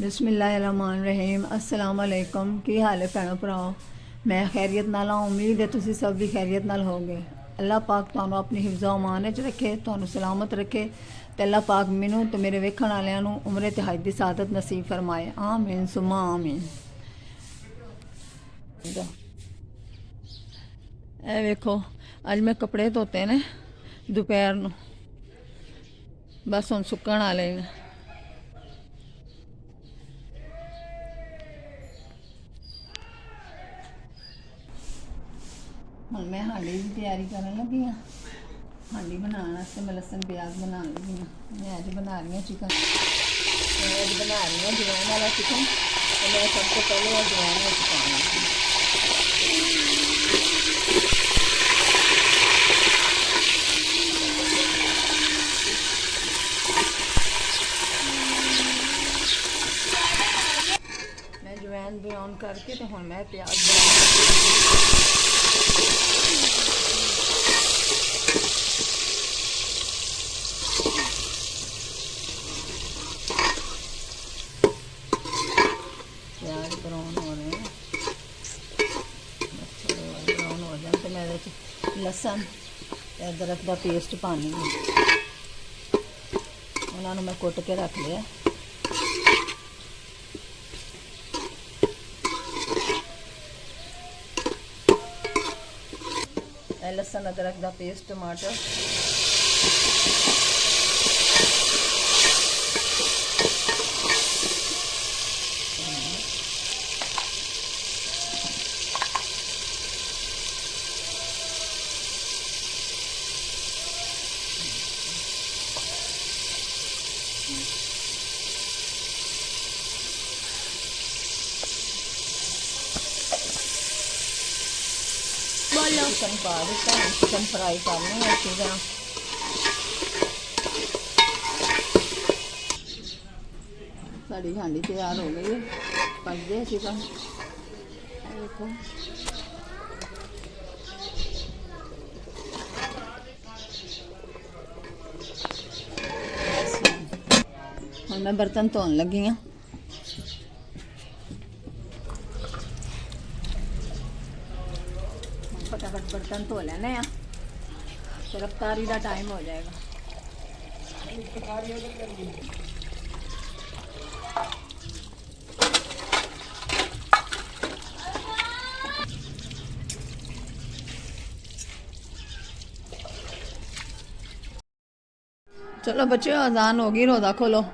बिस्मिल्लाहिर्रहमानिर्रहीम अस्सलाम वालेकुम। की हाल है भैनों भराओ। मैं खैरियत नाल हाँ। उम्मीद है तुसी सब भी खैरियत नाल होगे। अल्लाह पाक तुहानू अपनी हिफ्ज़ो अमान च रखे, तुहानू सलामत रखे ते अल्लाह पाक मैनू ते मेरे वेखण वालियां नू उम्रे ते हज दी सादत नसीब फरमाए। आमीन सुम्मा आमीन। ए वेखो अज मैं कपड़े धोते ने दोपहर नू, बस हुण सुक्कण वाले ने। हुण मैं हांडी की तैयारी करन लगी हाँ। हांडी बनाने वास्ते मैं लसन प्याज बना लगी हाँ। मैं अज बना रही हूँ चिकन। मैं अज बना रही हूँ अजवैन वाला चिकन। तो मैं सबसे पहले अजवैन में पाना लगी। मैं अजवैन ब्राउन करके तो हुण मैं प्याज प्याज ब्राउन हो रहे हैं। थोड़े ब्राउन हो जाए तो मैं लसन अदरक का पेस्ट पानी उन्होंने मैं कुट के रख लिया। लसन अदरक का पेस्ट टमाटर चिकन पा दिता। चिकन फ्राई करनी है अच्छी तरह। साड़ी हांडी तैयार हो गई है। पक गया चिकन। देखो हम मैं बर्तन धोन लगी हाँ। फटाफट बर्तन धो लेने आ, फिर अफ्तारी का टाइम हो जाएगा। चलो बच्चों अजान होगी, रोज़ा खोलो।